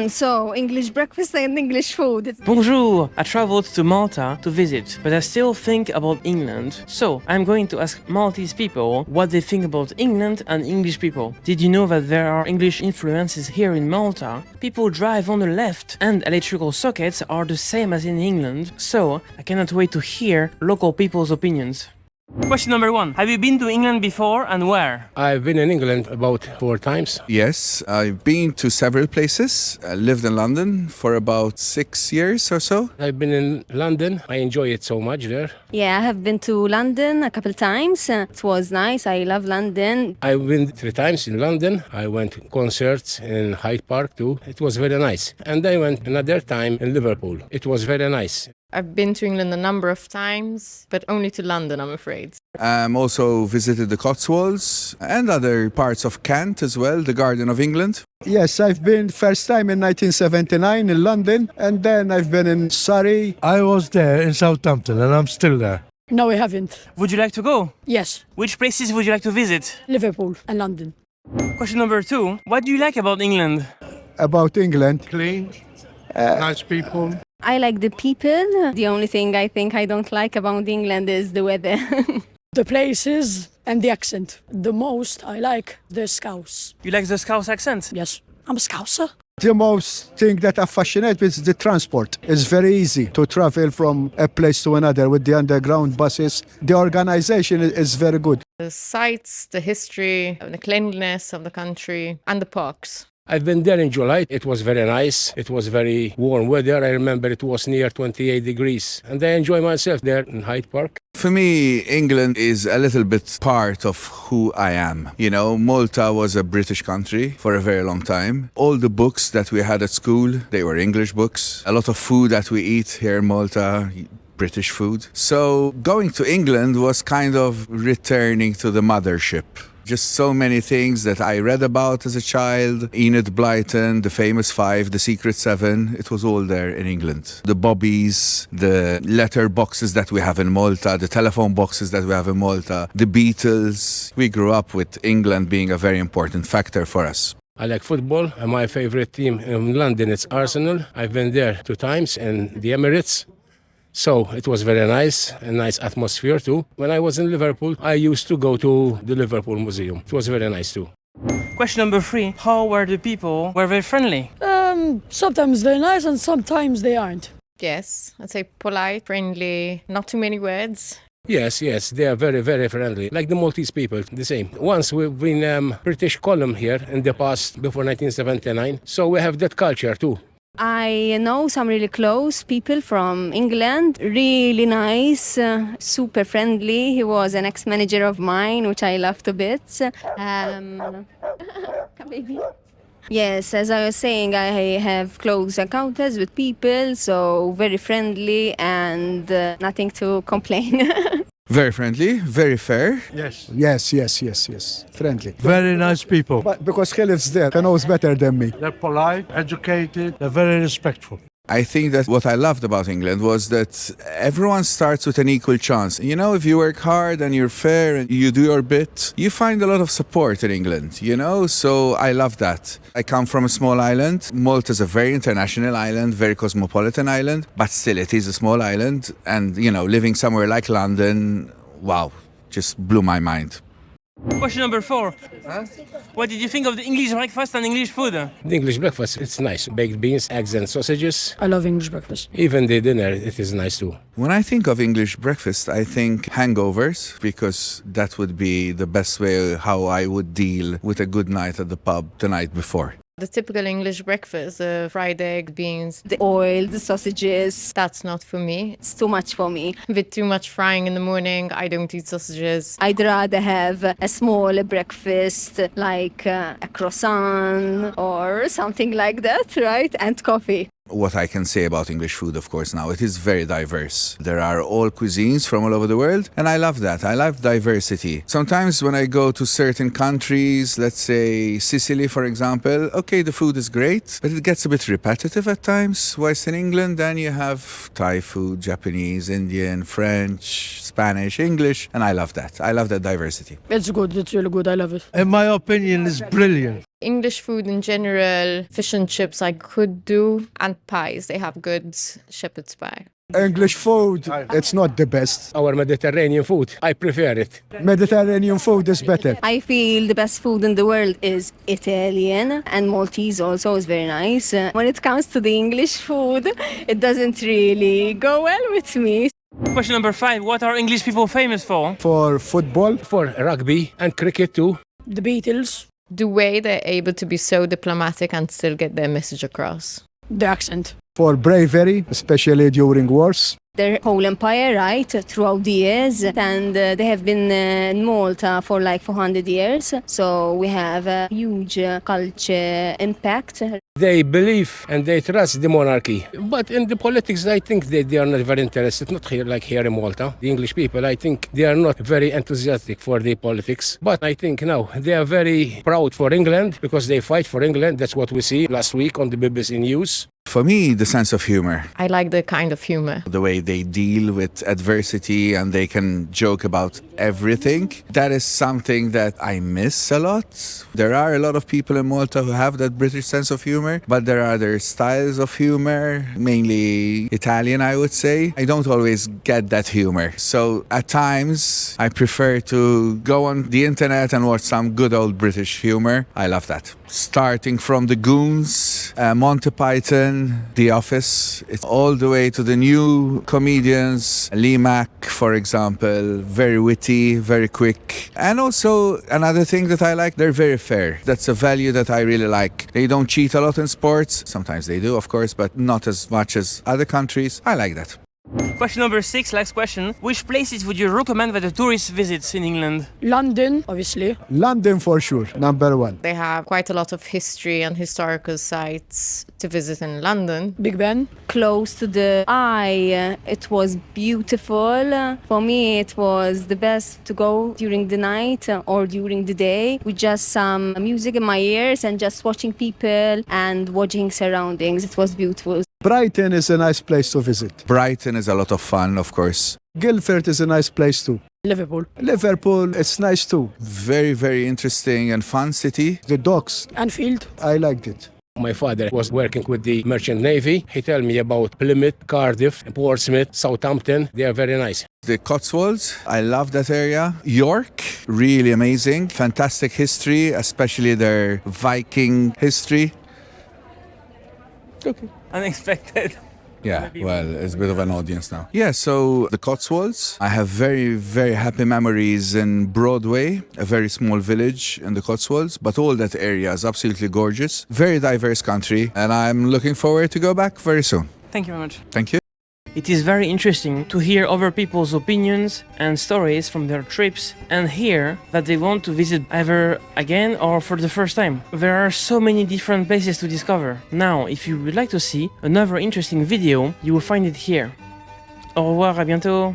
So, English breakfast and English food. Bonjour! I traveled to Malta to visit, but I still think about England. So, I'm going to ask Maltese people what they think about England and English people. Did you know that there are English influences here in Malta? People drive on the left, and electrical sockets are the same as in England. So, I cannot wait to hear local people's opinions. Question number 1. Have you been to England before and where? I've been in England about 4 times. Yes, I've been to several places. I lived in London for about 6 years or so. I've been in London. I enjoy it so much there. Yeah, I have been to London a couple times. It was nice. I love London. I've been 3 times in London. I went to concerts in Hyde Park too. It was very nice. And I went another time in Liverpool. It was very nice. I've been to England a number of times, but only to London, I'm afraid. Also visited the Cotswolds and other parts of Kent as well, the Garden of England. Yes, I've been first time in 1979 in London, and then I've been in Surrey. I was there in Southampton and I'm still there. No, we haven't. Would you like to go? Yes, Which places would you like to visit? Liverpool and London. Question number 2. What do you like about England? About England, Clean, nice people. I like the people. The only thing I think I don't like about England is the weather. The places and the accent. The most I like the Scouse. You like the Scouse accent? Yes, I'm a Scouser. the most thing that I fascinate is the transport. It's very easy to travel from a place to another with the underground buses. The organization is very good. The sights, the history, the cleanliness of the country, and the parks. I've been there in July. It was very nice. It was very warm weather. I remember it was near 28 degrees. And I enjoy myself there in Hyde Park. For me, England is a little bit part of who I am. You know, Malta was a British country for a very long time. All the books that we had at school, they were English books. A lot of food that we eat here in Malta, British food. So going to England was kind of returning to the mothership. Just so many things that I read about as a child. Enid Blyton, the famous 5, the Secret 7, it was all there in England. The bobbies, the letter boxes that we have in Malta, the telephone boxes that we have in Malta, the Beatles. We grew up with England being a very important factor for us. I like football, and my favorite team in London is Arsenal. I've been there 2 times in the Emirates. So it was very nice, a nice atmosphere too. When I was in Liverpool, I used to go to the Liverpool Museum. It was very nice too. Question number 3. How were the people? Were they friendly? Sometimes they're nice and sometimes they aren't. Yes, I'd say polite, friendly, not too many words. Yes, they are very, very friendly. Like the Maltese people, the same. Once we've been British column here in the past, before 1979. So we have that culture too. I know some really close people from England, really nice, super friendly. He was an ex-manager of mine, which I loved a bit. Come, baby. Yes, as I was saying, I have close encounters with people, so very friendly and nothing to complain. Very friendly, very fair. Yes. Yes. Friendly. Very nice people. But because he lives there, he knows better than me. They're polite, educated, they're very respectful. I think that what I loved about England was that everyone starts with an equal chance. You know, if you work hard and you're fair and you do your bit, you find a lot of support in England, you know? So I love that. I come from a small island. Malta is a very international island, very cosmopolitan island, but still it is a small island. And, you know, living somewhere like London, wow, just blew my mind. Question number 4. What did you think of the English breakfast and English food? The English breakfast, it's nice. Baked beans, eggs and sausages. I love English breakfast. Even the dinner, it is nice too. When I think of English breakfast, I think hangovers, because that would be the best way how I would deal with a good night at the pub the night before. The typical English breakfast, fried egg, beans, The oil, the sausages, that's not for me. it's too much for me. With too much frying in the morning, I don't eat sausages. I'd rather have a small breakfast like a croissant or something like that, right? And coffee. What I can say about English food, of course, now, it is very diverse. There are all cuisines from all over the world, and I love that. I love diversity. Sometimes when I go to certain countries, let's say Sicily, for example, okay, the food is great, but it gets a bit repetitive at times. Whilst in England, then you have Thai food, Japanese, Indian, French, Spanish, English, and I love that. I love that diversity. It's good, it's really good, I love it. In my opinion, it's brilliant. English food in general, fish and chips I could do, and pies. They have good shepherd's pie. English food, it's not the best. Our Mediterranean food, I prefer it. Mediterranean food is better. I feel the best food in the world is Italian, and Maltese also is very nice. When it comes to the English food, it doesn't really go well with me. Question number 5. What are English people famous for? For football, For rugby and cricket too. The Beatles, The way they're able to be so diplomatic and still get their message across. the accent. for bravery, especially during wars. Their whole empire, right, throughout the years, and they have been in Malta for like 400 years. So we have a huge culture impact. They believe and they trust the monarchy. But in the politics, I think they are not very interested, not here like here in Malta. The English people, I think they are not very enthusiastic for the politics. But I think now they are very proud for England because they fight for England. That's what we see last week on the BBC News. For me, the sense of humor, I like the kind of humor. the way they deal with adversity and they can joke about everything. That is something that I miss a lot. There are a lot of people in Malta who have that British sense of humor, but there are other styles of humor, mainly Italian, I would say. I don't always get that humor. So at times, I prefer to go on the internet and watch some good old British humor. I love that. Starting from the Goons, Monty Python, The Office, it's all the way to the new comedians, Lee Mack, for example, very witty, very quick. And also another thing that I like, they're very fair. That's a value that I really like. They don't cheat a lot in sports. Sometimes they do, of course, but not as much as other countries. I like that. Question number 6, last question. Which places would you recommend that the tourists visits in England? London, obviously. London for sure, number one. They have quite a lot of history and historical sites to visit in London. Big Ben. Close to the eye, it was beautiful. For me, it was the best to go during the night or during the day with just some music in my ears and just watching people and watching surroundings. It was beautiful. Brighton is a nice place to visit. Brighton is a lot of fun, of course. Guildford is a nice place too. Liverpool. Liverpool, it's nice too. Very, very interesting and fun city. The docks, Anfield. I liked it. My father was working with the Merchant Navy. He told me about Plymouth, Cardiff, Portsmouth, Southampton. They are very nice. The Cotswolds, I love that area. York, really amazing. Fantastic history, especially their Viking history. Okay. Unexpected. Yeah, well, it's a bit of an audience now. Yeah, so the Cotswolds, I have very, very happy memories in Broadway, a very small village in the Cotswolds, but all that area is absolutely gorgeous. Very diverse country, and I'm looking forward to go back very soon. Thank you very much. Thank you. It is very interesting to hear other people's opinions and stories from their trips and hear that they want to visit either again or for the first time. There are so many different places to discover. Now, if you would like to see another interesting video, you will find it here. Au revoir, à bientôt!